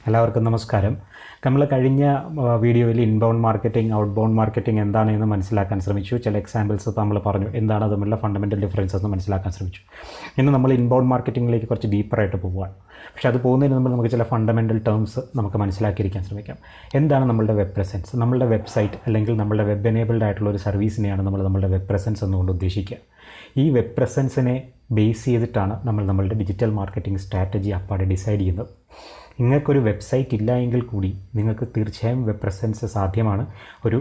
എല്ലാവർക്കും നമസ്കാരം. നമ്മൾ കഴിഞ്ഞ വീഡിയോയിൽ ഇൻബൗണ്ട് മാർക്കറ്റിംഗ്, ഔട്ട്ബൗണ്ട് മാർക്കറ്റിംഗ് എന്താണെന്ന് മനസ്സിലാക്കാൻ ശ്രമിച്ചു. ചില എക്സാമ്പിൾസ് നമ്മൾ പറഞ്ഞു, എന്താണ് തമ്മിലുള്ള ഫണ്ടമെൻ്റൽ ഡിഫറൻസസ് എന്ന് മനസ്സിലാക്കാൻ ശ്രമിച്ചു. ഇന്ന് നമ്മൾ ഇൻബൗണ്ട് മാർക്കറ്റിംഗിലേക്ക് കുറച്ച് ഡീപ്പറായിട്ട് പോവുകയാണ്. പക്ഷേ അത് പോകുന്നതിന് മുമ്പ് നമുക്ക് ചില ഫണ്ടമെൻ്റൽ ടേംസ് നമുക്ക് മനസ്സിലാക്കിയിരിക്കാൻ ശ്രമിക്കാം. എന്താണ് നമ്മളുടെ വെബ് പ്രസൻസ്? നമ്മളുടെ വെബ്സൈറ്റ് അല്ലെങ്കിൽ നമ്മളുടെ വെബ് എനേബിൾഡ് ആയിട്ടുള്ള ഒരു സർവീസിനെയാണ് നമ്മളുടെ വെബ് പ്രസൻസ് എന്നുകൊണ്ട് ഉദ്ദേശിക്കുക. ഈ വെബ് പ്രസൻസിനെ ബേസ് ചെയ്തിട്ടാണ് നമ്മളുടെ ഡിജിറ്റൽ മാർക്കറ്റിംഗ് സ്ട്രാറ്റജി അപ്പാടെ ഡിസൈഡ് ചെയ്യുന്നത്. നിങ്ങൾക്കൊരു വെബ്സൈറ്റ് ഇല്ല എങ്കിൽ കൂടി നിങ്ങൾക്ക് തീർച്ചയായും വെബ് പ്രസൻസ് സാധ്യമാണ്. ഒരു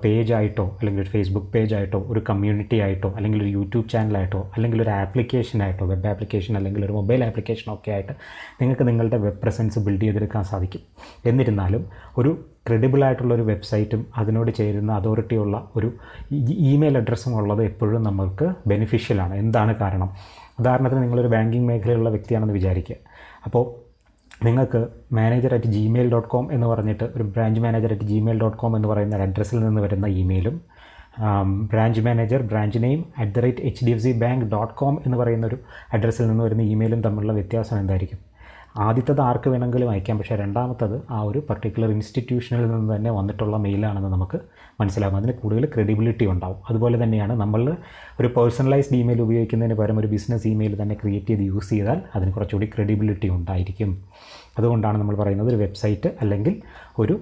പേജായിട്ടോ അല്ലെങ്കിൽ ഒരു ഫേസ്ബുക്ക് പേജായിട്ടോ ഒരു കമ്മ്യൂണിറ്റി ആയിട്ടോ അല്ലെങ്കിൽ ഒരു യൂട്യൂബ് ചാനലായിട്ടോ അല്ലെങ്കിൽ ഒരു ആപ്ലിക്കേഷനായിട്ടോ, വെബ് ആപ്ലിക്കേഷൻ അല്ലെങ്കിൽ ഒരു മൊബൈൽ ആപ്ലിക്കേഷനൊക്കെ ആയിട്ട് നിങ്ങൾക്ക് നിങ്ങളുടെ വെബ് പ്രസൻസ് ബിൽഡ് ചെയ്തെടുക്കാൻ സാധിക്കും. എന്നിരുന്നാലും ഒരു ക്രെഡിബിളായിട്ടുള്ളൊരു വെബ്സൈറ്റും അതിനോട് ചേരുന്ന അതോറിറ്റിയുള്ള ഒരു ഇമെയിൽ അഡ്രസ്സും ഉള്ളത് എപ്പോഴും നമ്മൾക്ക് ബെനിഫിഷ്യലാണ്. എന്താണ് കാരണം? ഉദാഹരണത്തിന് നിങ്ങളൊരു ബാങ്കിങ് മേഖലയിലുള്ള വ്യക്തിയാണെന്ന് വിചാരിക്കുക. അപ്പോൾ നിങ്ങൾക്ക് manager@gmail.com എന്ന് പറഞ്ഞിട്ട് ഒരു ബ്രാഞ്ച് manager@gmail.com എന്ന് പറയുന്ന ഒരു അഡ്രസ്സിൽ നിന്ന് വരുന്ന ഇമെയിലും branch manager branch name @hdfcbank.com എന്ന് പറയുന്ന ഒരു അഡ്രസ്സിൽ നിന്ന് വരുന്ന ഇമെയിലും തമ്മിലുള്ള വ്യത്യാസം എന്തായിരിക്കും? ആദ്യത്തത് ആർക്ക് വേണമെങ്കിലും അയക്കാം, പക്ഷേ രണ്ടാമത്തത് ആ ഒരു പർട്ടിക്കുലർ ഇൻസ്റ്റിറ്റ്യൂഷനിൽ നിന്ന് തന്നെ വന്നിട്ടുള്ള മെയിലാണെന്ന് നമുക്ക് മനസ്സിലാകും. അതിന് കൂടുതൽ ക്രെഡിബിലിറ്റി ഉണ്ടാവും. അതുപോലെ തന്നെയാണ് നമ്മൾ ഒരു പേഴ്സണലൈസ്ഡ് ഇമെയിൽ ഉപയോഗിക്കുന്നതിന് പകരം ഒരു ബിസിനസ് ഇമെയിൽ തന്നെ ക്രിയേറ്റ് ചെയ്ത് യൂസ് ചെയ്താൽ അതിന് കുറച്ചുകൂടി ക്രെഡിബിലിറ്റി ഉണ്ടായിരിക്കും. അതുകൊണ്ടാണ് നമ്മൾ പറയുന്നത് ഒരു വെബ്സൈറ്റ് അല്ലെങ്കിൽ ഒരു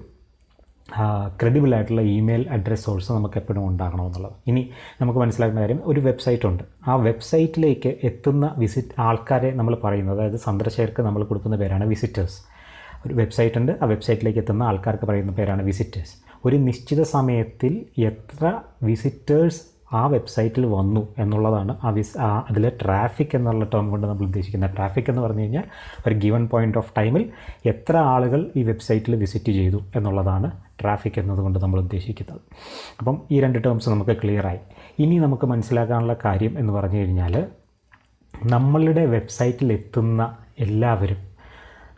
ക്രെഡിബിളായിട്ടുള്ള ഇമെയിൽ അഡ്രസ് സോഴ്സ് നമുക്ക് എപ്പോഴും ഉണ്ടാകണമെന്നുള്ളത്. ഇനി നമുക്ക് മനസ്സിലാക്കുന്ന കാര്യം, ഒരു വെബ്സൈറ്റ് ഉണ്ട്. ആ വെബ്സൈറ്റിലേക്ക് എത്തുന്ന ആൾക്കാരെ നമ്മൾ പറയുന്നത്, അതായത് സന്ദർശകർക്ക് നമ്മൾ കൊടുക്കുന്ന പേരാണ് വിസിറ്റേഴ്സ്. ഒരു വെബ്സൈറ്റ് ഉണ്ട്, ആ വെബ്സൈറ്റിലേക്ക് എത്തുന്ന ആൾക്കാർക്ക് പറയുന്ന പേരാണ് വിസിറ്റേഴ്സ്. ഒരു നിശ്ചിത സമയത്തിൽ എത്ര വിസിറ്റേഴ്സ് ആ വെബ്സൈറ്റിൽ വന്നു എന്നുള്ളതാണ് അതിലെ ട്രാഫിക് എന്നുള്ള ടേം കൊണ്ട് നമ്മൾ ഉദ്ദേശിക്കുന്നത്. ട്രാഫിക് എന്ന് പറഞ്ഞു കഴിഞ്ഞാൽ ഒരു ഗിവൺ പോയിൻ്റ് ഓഫ് ടൈമിൽ എത്ര ആളുകൾ ഈ വെബ്സൈറ്റിൽ വിസിറ്റ് ചെയ്തു എന്നുള്ളതാണ് ട്രാഫിക് എന്നതുകൊണ്ട് നമ്മൾ ഉദ്ദേശിക്കുന്നത്. അപ്പം ഈ രണ്ട് ടേംസ് നമുക്ക് ക്ലിയറായി. ഇനി നമുക്ക് മനസ്സിലാക്കാനുള്ള കാര്യം എന്ന് പറഞ്ഞു കഴിഞ്ഞാൽ, നമ്മളുടെ വെബ്സൈറ്റിൽ എത്തുന്ന എല്ലാവരും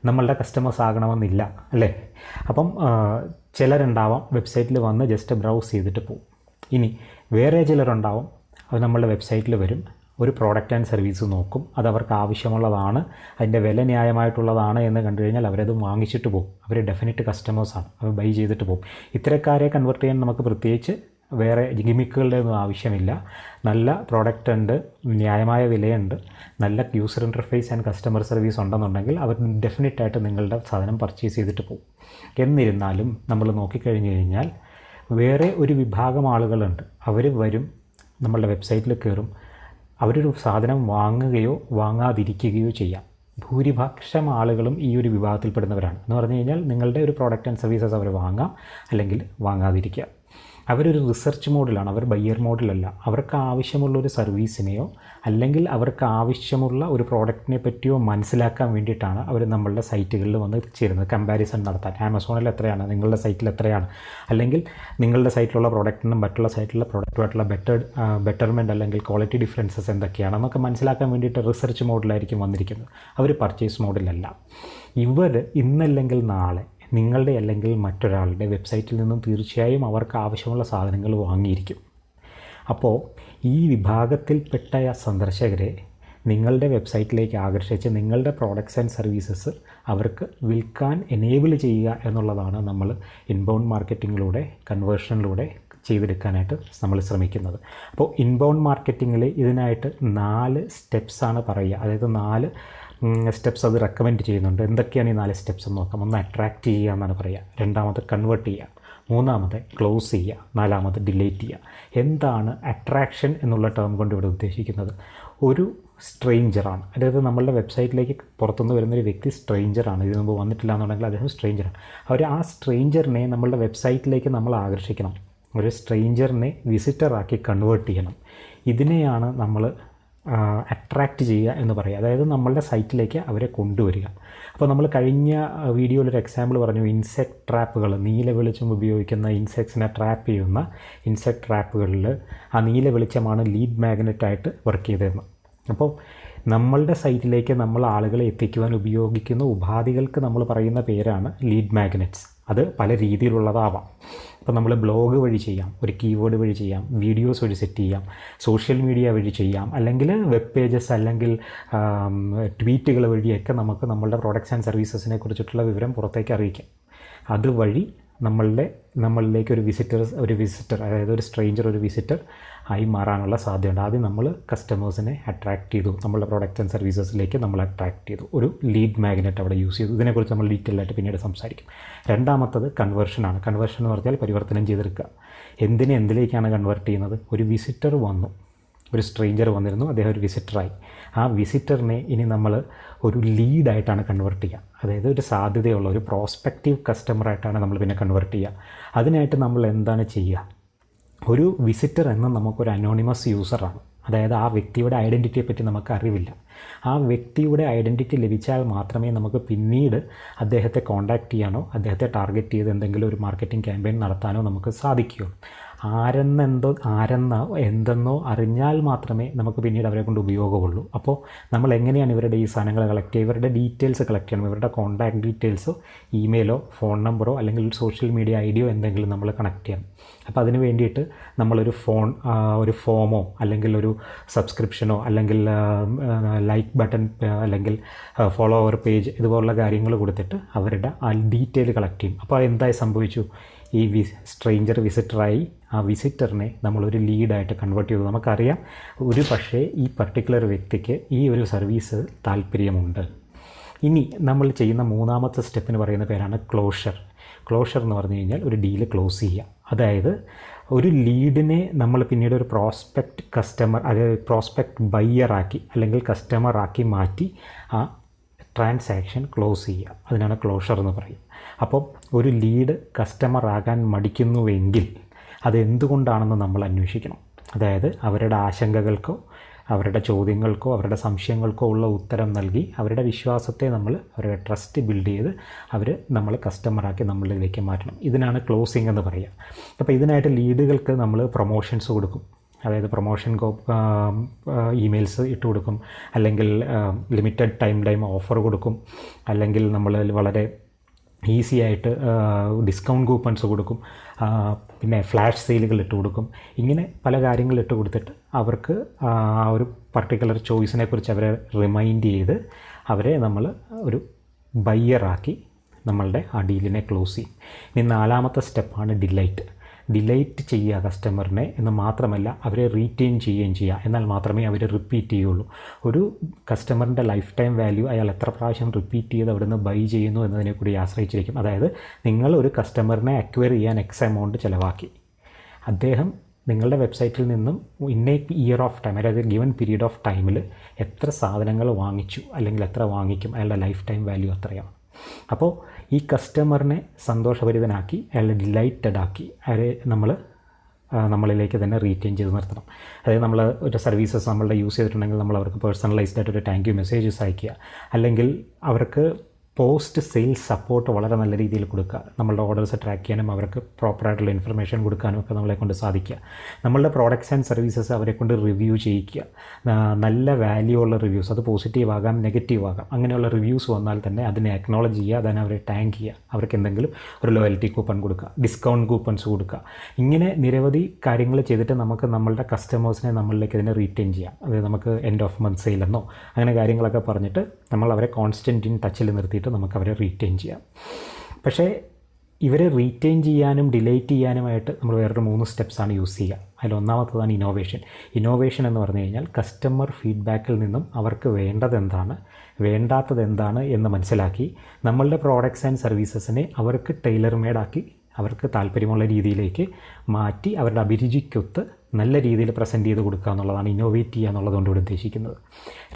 നമ്മളുടെ കസ്റ്റമേഴ്സ് ആകണമെന്നില്ല, അല്ലേ? അപ്പം ചിലരുണ്ടാവാം വെബ്സൈറ്റിൽ വന്ന് ജസ്റ്റ് ബ്രൗസ് ചെയ്തിട്ട് പോകും. ഇനി വേറെ ചിലരുണ്ടാവും, അത് നമ്മളുടെ വെബ്സൈറ്റിൽ വരും, ഒരു പ്രോഡക്റ്റ് ആൻഡ് സർവീസ് നോക്കും, അത് അവർക്ക് ആവശ്യമുള്ളതാണ്, അതിൻ്റെ വില ന്യായമായിട്ടുള്ളതാണ് എന്ന് കണ്ടു കഴിഞ്ഞാൽ അവരത് വാങ്ങിച്ചിട്ട് പോകും. അവർ ഡെഫിനറ്റ് കസ്റ്റമേഴ്സാണ്, അവർ ബൈ ചെയ്തിട്ട് പോകും. ഇത്തരക്കാരെ കൺവേർട്ട് ചെയ്യാൻ നമുക്ക് പ്രത്യേകിച്ച് വേറെ ഗിമിക്കുകളുടെ ഒന്നും ആവശ്യമില്ല. നല്ല പ്രോഡക്റ്റ് ഉണ്ട്, ന്യായമായ വിലയുണ്ട്, നല്ല user interface and customer service ഉണ്ടെന്നുണ്ടെങ്കിൽ അവർ ഡെഫിനറ്റായിട്ട് നിങ്ങളുടെ സാധനം പർച്ചേസ് ചെയ്തിട്ട് പോകും. എന്നിരുന്നാലും നമ്മൾ നോക്കിക്കഴിഞ്ഞ് കഴിഞ്ഞാൽ വേറെ ഒരു വിഭാഗം ആളുകളുണ്ട്. അവർ വരും, നമ്മളുടെ വെബ്സൈറ്റിൽ കയറും, അവരൊരു സാധനം വാങ്ങുകയോ വാങ്ങാതിരിക്കുകയോ ചെയ്യാം. ഭൂരിപക്ഷം ആളുകളും ഈ ഒരു വിഭാഗത്തിൽപ്പെടുന്നവരാണ്. എന്ന് പറഞ്ഞു കഴിഞ്ഞാൽ നിങ്ങളുടെ ഒരു പ്രോഡക്റ്റ് ആൻഡ് സർവീസസ് അവർ വാങ്ങാം അല്ലെങ്കിൽ വാങ്ങാതിരിക്കുക. അവരൊരു റിസർച്ച് മോഡിലാണ്, അവർ ബയ്യർ മോഡിലല്ല. അവർക്ക് ആവശ്യമുള്ളൊരു സർവീസിനെയോ അല്ലെങ്കിൽ അവർക്ക് ആവശ്യമുള്ള ഒരു പ്രോഡക്റ്റിനെ പറ്റിയോ മനസ്സിലാക്കാൻ വേണ്ടിയിട്ടാണ് അവർ നമ്മളുടെ സൈറ്റുകളിൽ വന്ന് ചേരുന്നത്. കമ്പാരിസൺ നടത്താൻ, ആമസോണിൽ എത്രയാണ്, നിങ്ങളുടെ സൈറ്റിൽ എത്രയാണ്, അല്ലെങ്കിൽ നിങ്ങളുടെ സൈറ്റിലുള്ള പ്രോഡക്റ്റിനും മറ്റുള്ള സൈറ്റിലുള്ള പ്രോഡക്റ്റുമായിട്ടുള്ള ബെറ്റർമെൻറ്റ് അല്ലെങ്കിൽ ക്വാളിറ്റി ഡിഫറൻസസ് എന്തൊക്കെയാണെന്നൊക്കെ മനസ്സിലാക്കാൻ വേണ്ടിയിട്ട് റിസർച്ച് മോഡിലായിരിക്കും വന്നിരിക്കുന്നത്. അവർ പർച്ചേസ് മോഡിലല്ല. ഇവർ ഇന്നല്ലെങ്കിൽ നാളെ നിങ്ങളുടെ അല്ലെങ്കിൽ മറ്റൊരാളുടെ വെബ്സൈറ്റിൽ നിന്നും തീർച്ചയായും അവർക്ക് ആവശ്യമുള്ള സാധനങ്ങൾ വാങ്ങിയിരിക്കും. അപ്പോൾ ഈ വിഭാഗത്തിൽപ്പെട്ട സന്ദർശകരെ നിങ്ങളുടെ വെബ്സൈറ്റിലേക്ക് ആകർഷിച്ച് നിങ്ങളുടെ പ്രോഡക്റ്റ്സ് ആൻഡ് സർവീസസ് അവർക്ക് വിൽക്കാൻ എനേബിൾ ചെയ്യുക എന്നുള്ളതാണ് നമ്മൾ ഇൻബൗണ്ട് മാർക്കറ്റിങ്ങിലൂടെ, കൺവേർഷനിലൂടെ ചെയ്തെടുക്കാനായിട്ട് നമ്മൾ ശ്രമിക്കുന്നത്. അപ്പോൾ ഇൻബൗണ്ട് മാർക്കറ്റിങ്ങിൽ ഇതിനായിട്ട് 4 സ്റ്റെപ്സാണ് പറയുക. അതായത് 4 സ്റ്റെപ്സ് അത് റെക്കമെൻഡ് ചെയ്യുന്നുണ്ട്. എന്തൊക്കെയാണ് ഈ 4 സ്റ്റെപ്സ് എന്ന് നോക്കാം. ഒന്ന്, അട്രാക്റ്റ് ചെയ്യുക എന്നാണ് പറയുക. രണ്ടാമത്, കൺവേർട്ട് ചെയ്യുക. മൂന്നാമത്, ക്ലോസ് ചെയ്യുക. നാലാമത്, ഡിലീറ്റ് ചെയ്യുക. എന്താണ് അട്രാക്ഷൻ എന്നുള്ള ടേം കൊണ്ട് ഇവിടെ ഉദ്ദേശിക്കുന്നത്? ഒരു സ്ട്രേഞ്ചറാണ്, അതായത് നമ്മളുടെ വെബ്സൈറ്റിലേക്ക് പുറത്തുനിന്ന് വരുന്നൊരു വ്യക്തി സ്ട്രേഞ്ചറാണ്, ഇതിനു മുമ്പ് വന്നിട്ടില്ല എന്നുണ്ടെങ്കിൽ അദ്ദേഹം സ്ട്രേഞ്ചറാണ്. ആ സ്ട്രേഞ്ചറിനെ നമ്മളുടെ വെബ്സൈറ്റിലേക്ക് നമ്മൾ ആകർഷിക്കണം. ഒരു സ്ട്രേഞ്ചറിനെ വിസിറ്ററാക്കി കൺവേർട്ട് ചെയ്യണം. ഇതിനെയാണ് നമ്മൾ അട്രാക്റ്റ് ചെയ്യുക എന്ന് പറയുക. അതായത് നമ്മളുടെ സൈറ്റിലേക്ക് അവരെ കൊണ്ടുവരിക. അപ്പോൾ നമ്മൾ കഴിഞ്ഞ വീഡിയോയിലൊരു എക്സാമ്പിൾ പറഞ്ഞു, ഇൻസെക്ട് ട്രാപ്പുകൾ, നീല വെളിച്ചം ഉപയോഗിക്കുന്ന ഇൻസെക്ട്സിനെ ട്രാപ്പ് ചെയ്യുന്ന ഇൻസെക്ട് ട്രാപ്പുകളിൽ ആ നീല വെളിച്ചമാണ് ലീഡ് മാഗ്നറ്റായിട്ട് വർക്ക് ചെയ്തതെന്ന്. അപ്പോൾ നമ്മളുടെ സൈറ്റിലേക്ക് നമ്മൾ ആളുകളെ എത്തിക്കുവാൻ ഉപയോഗിക്കുന്ന ഉപാധികൾക്ക് നമ്മൾ പറയുന്ന പേരാണ് ലീഡ് മാഗ്നറ്റ്സ്. അത് പല രീതിയിലുള്ളതാവാം. ഇപ്പോൾ നമ്മൾ ബ്ലോഗ് വഴി ചെയ്യാം, ഒരു കീവേഡ് വഴി ചെയ്യാം, വീഡിയോസ് വഴി സെറ്റ് ചെയ്യാം, സോഷ്യൽ മീഡിയ വഴി ചെയ്യാം, അല്ലെങ്കിൽ വെബ് പേജസ് അല്ലെങ്കിൽ ട്വീറ്റുകൾ വഴിയൊക്കെ നമുക്ക് നമ്മളുടെ പ്രോഡക്റ്റ്സ് ആൻഡ് സർവീസസിനെ കുറിച്ചിട്ടുള്ള വിവരം പുറത്തേക്ക് അറിയിക്കാം. അതുവഴി നമ്മളിലേക്ക് ഒരു വിസിറ്റർ അതായത് ഒരു സ്ട്രേഞ്ചർ ഒരു വിസിറ്റർ ആയി മാറാനുള്ള സാധ്യതയുണ്ട്. ആദ്യം നമ്മൾ കസ്റ്റമേഴ്സിനെ അട്രാക്റ്റ് ചെയ്തു, നമ്മളുടെ പ്രോഡക്റ്റ്സ് ആൻഡ് സർവീസസിലേക്ക് നമ്മൾ അട്രാക്റ്റ് ചെയ്തു, ഒരു ലീഡ് മാഗ്നറ്റ് അവിടെ യൂസ് ചെയ്തു. ഇതിനെക്കുറിച്ച് നമ്മൾ ഡീറ്റെയിൽ ആയിട്ട് പിന്നീട് സംസാരിക്കും. രണ്ടാമത്തത് കൺവേർഷനാണ്. കൺവേർഷൻ എന്ന് പറഞ്ഞാൽ പരിവർത്തനം ചെയ്തെടുക്കുക. എന്തിലേക്കാണ് കൺവേർട്ട് ചെയ്യുന്നത്? ഒരു വിസിറ്റർ വന്നു, ഒരു സ്ട്രേഞ്ചർ വന്നിരുന്നു, അദ്ദേഹം ഒരു വിസിറ്ററായി. ആ വിസിറ്ററിനെ ഇനി നമ്മൾ ഒരു ലീഡായിട്ടാണ് കൺവേർട്ട് ചെയ്യുക. അതായത് ഒരു സാധ്യതയുള്ള ഒരു പ്രോസ്പെക്റ്റീവ് കസ്റ്റമറായിട്ടാണ് നമ്മൾ പിന്നെ കൺവേർട്ട് ചെയ്യുക. അതിനായിട്ട് നമ്മൾ എന്താണ് ചെയ്യുക? ഒരു വിസിറ്റർ എന്ന നമുക്കൊരു അനോണിമസ് യൂസറാണ്. അതായത് ആ വ്യക്തിയുടെ ഐഡൻറ്റിറ്റിയെ പറ്റി നമുക്ക് അറിവില്ല. ആ വ്യക്തിയുടെ ഐഡൻറ്റിറ്റി ലഭിച്ചാൽ മാത്രമേ നമുക്ക് പിന്നീട് അദ്ദേഹത്തെ കോൺടാക്റ്റ് ചെയ്യാനോ അദ്ദേഹത്തെ ടാർഗറ്റ് ചെയ്ത് എന്തെങ്കിലും ഒരു മാർക്കറ്റിംഗ് ക്യാമ്പയിൻ നടത്താനോ നമുക്ക് സാധിക്കുകയുള്ളൂ. എന്തെന്നോ അറിഞ്ഞാൽ മാത്രമേ നമുക്ക് പിന്നീട് അവരെ കൊണ്ട് ഉപയോഗമുള്ളൂ. അപ്പോൾ നമ്മൾ എങ്ങനെയാണ് ഇവരുടെ ഈ സാധനങ്ങൾ കളക്ട് ചെയ്യുക? ഇവരുടെ ഡീറ്റെയിൽസ് കളക്ട് ചെയ്യണം. ഇവരുടെ കോൺടാക്ട് ഡീറ്റെയിൽസോ ഇമെയിലോ ഫോൺ നമ്പറോ അല്ലെങ്കിൽ സോഷ്യൽ മീഡിയ ഐഡിയോ എന്തെങ്കിലും നമ്മൾ കണക്ട് ചെയ്യണം. അപ്പോൾ അതിന് വേണ്ടിയിട്ട് നമ്മളൊരു ഒരു ഫോമോ അല്ലെങ്കിൽ ഒരു സബ്സ്ക്രിപ്ഷനോ അല്ലെങ്കിൽ ലൈക്ക് ബട്ടൺ അല്ലെങ്കിൽ ഫോളോവർ പേജ് ഇതുപോലുള്ള കാര്യങ്ങൾ കൊടുത്തിട്ട് അവരുടെ ആ ഡീറ്റെയിൽ കളക്ട് ചെയ്യും. അപ്പോൾ എന്തായി സംഭവിച്ചു? ഈ സ്ട്രേഞ്ചർ വിസിറ്ററായി ആ വിസിറ്ററിനെ നമ്മളൊരു ലീഡായിട്ട് കൺവേർട്ട് ചെയ്തു. നമുക്കറിയാം ഒരു പക്ഷേ ഈ പർട്ടിക്കുലർ വ്യക്തിക്ക് ഈ ഒരു സർവീസ് താല്പര്യമുണ്ട്. ഇനി നമ്മൾ ചെയ്യുന്ന മൂന്നാമത്തെ സ്റ്റെപ്പിന് പറയുന്ന പേരാണ് ക്ലോഷർ. ക്ലോഷർ എന്ന് പറഞ്ഞു കഴിഞ്ഞാൽ ഒരു ഡീല് ക്ലോസ് ചെയ്യുക. അതായത് ഒരു ലീഡിനെ നമ്മൾ പിന്നീട് ഒരു പ്രോസ്പെക്റ്റ് ബയ്യറാക്കി അല്ലെങ്കിൽ കസ്റ്റമറാക്കി മാറ്റി ആ ട്രാൻസാക്ഷൻ ക്ലോസ് ചെയ്യുക. അതിനാണ് ക്ലോഷർ എന്ന് പറയുക. അപ്പോൾ ഒരു ലീഡ് കസ്റ്റമർ ആകാൻ മടിക്കുന്നുവെങ്കിൽ അതെന്തുകൊണ്ടാണെന്ന് നമ്മൾ അന്വേഷിക്കണം. അതായത് അവരുടെ ആശങ്കകൾക്കോ അവരുടെ ചോദ്യങ്ങൾക്കോ അവരുടെ സംശയങ്ങൾക്കോ ഉള്ള ഉത്തരം നൽകി അവരുടെ വിശ്വാസത്തെ അവരുടെ ട്രസ്റ്റ് ബിൽഡ് ചെയ്ത് നമ്മൾ കസ്റ്റമറാക്കി നമ്മളിലേക്ക് മാറ്റണം. ഇതിനാണ് ക്ലോസിംഗ് എന്ന് പറയുക. അപ്പോൾ ഇതിനായിട്ട് ലീഡുകൾക്ക് നമ്മൾ പ്രൊമോഷൻസ് കൊടുക്കും. അതായത് പ്രൊമോഷൻ ഇമെയിൽസ് ഇട്ട് കൊടുക്കും, അല്ലെങ്കിൽ ലിമിറ്റഡ് ടൈം ഓഫർ കൊടുക്കും, അല്ലെങ്കിൽ നമ്മൾ വളരെ ഈസി ആയിട്ട് ഡിസ്കൗണ്ട് കൂപ്പൺസ് കൊടുക്കും, പിന്നെ ഫ്ലാഷ് സെയിലുകൾ ഇട്ട് കൊടുക്കും. ഇങ്ങനെ പല കാര്യങ്ങൾ ഇട്ട് കൊടുത്തിട്ട് അവർക്ക് ആ ഒരു പർട്ടിക്കുലർ ചോയ്സിനെ കുറിച്ച് അവരെ റിമൈൻഡ് ചെയ്ത് അവരെ നമ്മൾ ഒരു ബയ്യറാക്കി നമ്മളുടെ ആ ഡീലിനെ ക്ലോസ് ചെയ്യും. ഇനി നാലാമത്തെ സ്റ്റെപ്പാണ് ഡിലൈറ്റ് ചെയ്യുക കസ്റ്റമറിനെ എന്ന് മാത്രമല്ല അവരെ റീറ്റെയിൻ ചെയ്യുകയും ചെയ്യുക. എന്നാൽ മാത്രമേ അവർ റിപ്പീറ്റ് ചെയ്യുള്ളൂ. ഒരു കസ്റ്റമറിൻ്റെ ലൈഫ് ടൈം വാല്യൂ അയാൾ എത്ര പ്രാവശ്യം റിപ്പീറ്റ് ചെയ്ത് അവിടെ നിന്ന് ബൈ ചെയ്യുന്നു എന്നതിനെ കൂടി ആശ്രയിച്ചിരിക്കും. അതായത് നിങ്ങൾ ഒരു കസ്റ്റമറിനെ അക്വയർ ചെയ്യാൻ എക്സ് എമൗണ്ട് ചിലവാക്കി, അദ്ദേഹം നിങ്ങളുടെ വെബ്സൈറ്റിൽ നിന്നും ഇന്ന ഇയർ ഓഫ് ടൈം അതായത് ഗിവൺ പീരീഡ് ഓഫ് ടൈമിൽ എത്ര സാധനങ്ങൾ വാങ്ങിച്ചു അല്ലെങ്കിൽ എത്ര വാങ്ങിക്കും, അയാളുടെ ലൈഫ് ടൈം വാല്യൂ എത്രയാണ്. അപ്പോൾ ഈ കസ്റ്റമറിനെ സന്തോഷഭരിതനാക്കി അയാളെ ഡിലൈറ്റഡ് ആക്കി അവരെ നമ്മളിലേക്ക് തന്നെ റീറ്റെയിൻ ചെയ്ത് നിർത്തണം. അതായത് നമ്മൾ ഒരു സർവീസസ് നമ്മളുടെ യൂസ് ചെയ്തിട്ടുണ്ടെങ്കിൽ നമ്മൾ അവർക്ക് പേഴ്സണലൈസ്ഡ് ആയിട്ട് ഒരു താങ്ക് യു മെസ്സേജസ് അയക്കുക, അല്ലെങ്കിൽ അവർക്ക് പോസ്റ്റ് സെയിൽസ് സപ്പോർട്ട് വളരെ നല്ല രീതിയിൽ കൊടുക്കുക. നമ്മളുടെ ഓർഡേഴ്സ് ട്രാക്ക് ചെയ്യാനും അവർക്ക് പ്രോപ്പറായിട്ടുള്ള ഇൻഫർമേഷൻ കൊടുക്കാനും ഒക്കെ നമ്മളെ കൊണ്ട് സാധിക്കുക. നമ്മളുടെ പ്രോഡക്റ്റ്സ് ആൻഡ് സർവീസസ് അവരെ കൊണ്ട് റിവ്യൂ ചെയ്യിക്കുക. നല്ല വാല്യൂ ഉള്ള റിവ്യൂസ്, അത് പോസിറ്റീവ് ആകാം നെഗറ്റീവ് ആകാം, അങ്ങനെയുള്ള റിവ്യൂസ് വന്നാൽ തന്നെ അതിനെ അക്നോളജ് ചെയ്യുക, അതിനെ അവരെ താങ്ക് ചെയ്യുക, അവർക്ക് എന്തെങ്കിലും ഒരു ലോയൽറ്റി കൂപ്പൺ കൊടുക്കുക, ഡിസ്കൗണ്ട് കൂപ്പൺസ് കൊടുക്കുക. ഇങ്ങനെ നിരവധി കാര്യങ്ങൾ ചെയ്തിട്ട് നമുക്ക് നമ്മളുടെ കസ്റ്റമേഴ്സിനെ നമ്മളിലേക്ക് ഇതിനെ റീറ്റെയിൻ ചെയ്യാം. അതായത് നമുക്ക് എൻഡ് ഓഫ് മന്ത് സെയിലെന്നോ അങ്ങനെ കാര്യങ്ങളൊക്കെ പറഞ്ഞിട്ട് നമ്മൾ അവരെ കോൺസ്റ്റൻറ്റ് ഇൻ ടച്ചിൽ നിർത്തിയിട്ട് നമുക്ക് അവരെ റീറ്റെയിൻ ചെയ്യാം. പക്ഷേ ഇവരെ റീറ്റെയിൻ ചെയ്യാനും ഡിലൈറ്റ് ചെയ്യാനുമായിട്ട് നമ്മൾ വേറൊരു 3 സ്റ്റെപ്സാണ് യൂസ് ചെയ്യുക. അതിലൊന്നാമത്തതാണ് ഇന്നോവേഷൻ എന്ന് പറഞ്ഞു കഴിഞ്ഞാൽ കസ്റ്റമർ ഫീഡ്ബാക്കിൽ നിന്നും അവർക്ക് വേണ്ടതെന്താണ് വേണ്ടാത്തത് എന്താണ് എന്ന് മനസ്സിലാക്കി നമ്മളുടെ പ്രോഡക്റ്റ്സ് ആൻഡ് സർവീസസിനെ അവർക്ക് ടൈലർ മെയ്ഡാക്കി അവർക്ക് താല്പര്യമുള്ള രീതിയിലേക്ക് മാറ്റി അവരുടെ അഭിരുചിക്കൊത്ത് നല്ല രീതിയിൽ പ്രസൻറ്റ് ചെയ്ത് കൊടുക്കുക എന്നുള്ളതാണ് ഇന്നോവേറ്റ് ചെയ്യുക എന്നുള്ളതുകൊണ്ട് ഇവിടെ ഉദ്ദേശിക്കുന്നത്.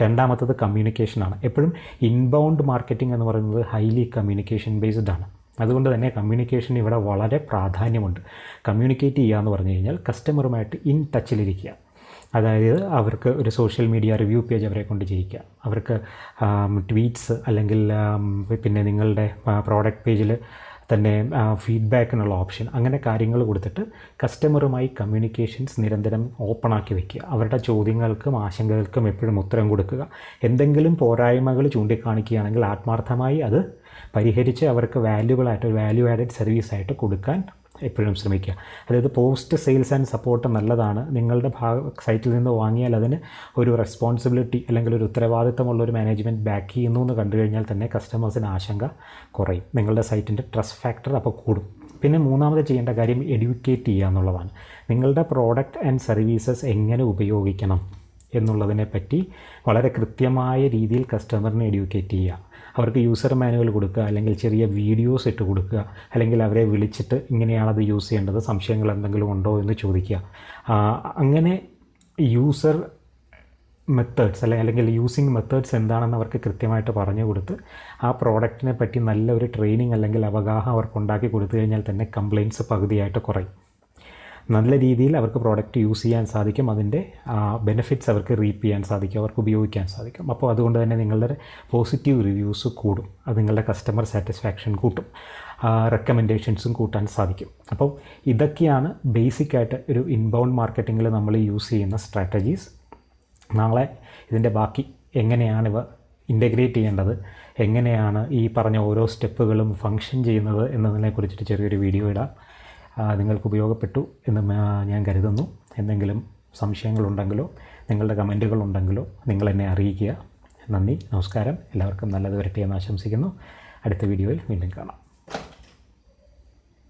രണ്ടാമത്തത് കമ്മ്യൂണിക്കേഷനാണ്. എപ്പോഴും ഇൻബൗണ്ട് മാർക്കറ്റിംഗ് എന്ന് പറയുന്നത് ഹൈലി കമ്മ്യൂണിക്കേഷൻ ബേസ്ഡ് ആണ്. അതുകൊണ്ട് തന്നെ കമ്മ്യൂണിക്കേഷൻ ഇവിടെ വളരെ പ്രാധാന്യമുണ്ട്. കമ്മ്യൂണിക്കേറ്റ് ചെയ്യുക എന്ന് പറഞ്ഞു കഴിഞ്ഞാൽ കസ്റ്റമറുമായിട്ട് ഇൻ ടച്ചിലിരിക്കുക. അതായത് അവർക്ക് ഒരു സോഷ്യൽ മീഡിയ റിവ്യൂ പേജ് അവരെ കൊണ്ട് ചെയ്യിക്കുക, അവർക്ക് ട്വീറ്റ്സ് അല്ലെങ്കിൽ പിന്നെ നിങ്ങളുടെ പ്രോഡക്റ്റ് പേജിൽ തന്നെ ഫീഡ്ബാക്കിനുള്ള ഓപ്ഷൻ, അങ്ങനെ കാര്യങ്ങൾ കൊടുത്തിട്ട് കസ്റ്റമറുമായി കമ്മ്യൂണിക്കേഷൻസ് നിരന്തരം ഓപ്പണാക്കി വയ്ക്കുക. അവരുടെ ചോദ്യങ്ങൾക്കും ആശങ്കകൾക്കും എപ്പോഴും ഉത്തരം കൊടുക്കുക. എന്തെങ്കിലും പോരായ്മകൾ ചൂണ്ടിക്കാണിക്കുകയാണെങ്കിൽ ആത്മാർത്ഥമായി അത് പരിഹരിച്ച് അവർക്ക് വാല്യുബിളായിട്ട് ഒരു വാല്യൂ ആഡഡ് സർവീസായിട്ട് കൊടുക്കാൻ എപ്പോഴും ശ്രമിക്കുക. അതായത് പോസ്റ്റ് സെയിൽസ് ആൻഡ് സപ്പോർട്ട് നല്ലതാണ്. നിങ്ങളുടെ സൈറ്റിൽ നിന്ന് വാങ്ങിയാൽ അതിന് ഒരു റെസ്പോൺസിബിലിറ്റി അല്ലെങ്കിൽ ഒരു ഉത്തരവാദിത്തമുള്ള ഒരു മാനേജ്മെൻറ്റ് ബാക്ക് ചെയ്യുന്നു എന്ന് കണ്ടു കഴിഞ്ഞാൽ തന്നെ കസ്റ്റമേഴ്സിന് ആശങ്ക കുറയും. നിങ്ങളുടെ സൈറ്റിൻ്റെ ട്രസ്റ്റ് ഫാക്ടർ അപ്പോൾ കൂടും. പിന്നെ മൂന്നാമത് ചെയ്യേണ്ട കാര്യം എഡ്യൂക്കേറ്റ് ചെയ്യുക എന്നുള്ളതാണ്. നിങ്ങളുടെ പ്രോഡക്റ്റ് ആൻഡ് സർവീസസ് എങ്ങനെ ഉപയോഗിക്കണം എന്നുള്ളതിനെപ്പറ്റി വളരെ കൃത്യമായ രീതിയിൽ കസ്റ്റമറിനെ എഡ്യൂക്കേറ്റ് ചെയ്യുക. അവർക്ക് യൂസർ മാനുവൽ കൊടുക്കുക, അല്ലെങ്കിൽ ചെറിയ വീഡിയോസ് ഇട്ട് കൊടുക്കുക, അല്ലെങ്കിൽ അവരെ വിളിച്ചിട്ട് ഇങ്ങനെയാണത് യൂസ് ചെയ്യേണ്ടത്, സംശയങ്ങൾ എന്തെങ്കിലും ഉണ്ടോ എന്ന് ചോദിക്കുക. അങ്ങനെ യൂസർ മെത്തേഡ്സ് അല്ലെങ്കിൽ യൂസിങ് മെത്തേഡ്സ് എന്താണെന്ന് അവർക്ക് കൃത്യമായിട്ട് പറഞ്ഞു കൊടുത്ത് ആ പ്രോഡക്റ്റിനെ പറ്റി നല്ലൊരു ട്രെയിനിങ് അല്ലെങ്കിൽ അവഗാഹം അവർക്ക് ഉണ്ടാക്കി കൊടുത്തു കഴിഞ്ഞാൽ തന്നെ കംപ്ലയിൻറ്റ്സ് പകുതിയായിട്ട് കുറയും. നല്ല രീതിയിൽ അവർക്ക് പ്രോഡക്റ്റ് യൂസ് ചെയ്യാൻ സാധിക്കും. അതിൻ്റെ ബെനിഫിറ്റ്സ് അവർക്ക് റീപ്പ് ചെയ്യാൻ സാധിക്കും, അവർക്ക് ഉപയോഗിക്കാൻ സാധിക്കും. അപ്പോൾ അതുകൊണ്ട് തന്നെ നിങ്ങളുടെ പോസിറ്റീവ് റിവ്യൂസ് കൂടും, അത് നിങ്ങളുടെ കസ്റ്റമർ സാറ്റിസ്ഫാക്ഷൻ കൂട്ടും, റെക്കമെൻഡേഷൻസും കൂട്ടാൻ സാധിക്കും. അപ്പോൾ ഇതൊക്കെയാണ് ബേസിക്കായിട്ട് ഒരു ഇൻബൗണ്ട് മാർക്കറ്റിങ്ങിൽ നമ്മൾ യൂസ് ചെയ്യുന്ന സ്ട്രാറ്റജീസ്. നാളെ ഇതിൻ്റെ ബാക്കി എങ്ങനെയാണ് ഇവ ഇൻ്റഗ്രേറ്റ് ചെയ്യേണ്ടത്, എങ്ങനെയാണ് ഈ പറഞ്ഞ ഓരോ സ്റ്റെപ്പുകളും ഫങ്ഷൻ ചെയ്യുന്നത് എന്നതിനെക്കുറിച്ചിട്ട് ചെറിയൊരു വീഡിയോ ഇടാം. നിങ്ങൾക്ക് ഉപയോഗപ്പെട്ടു എന്ന് ഞാൻ കരുതുന്നു. എന്തെങ്കിലും സംശയങ്ങളുണ്ടെങ്കിലോ നിങ്ങളുടെ കമൻറ്റുകളുണ്ടെങ്കിലോ നിങ്ങൾ എന്നെ അറിയിക്കുക. നന്ദി, നമസ്കാരം. എല്ലാവർക്കും നല്ലത് വരട്ടെ എന്ന് ആശംസിക്കുന്നു. അടുത്ത വീഡിയോയിൽ വീണ്ടും കാണാം.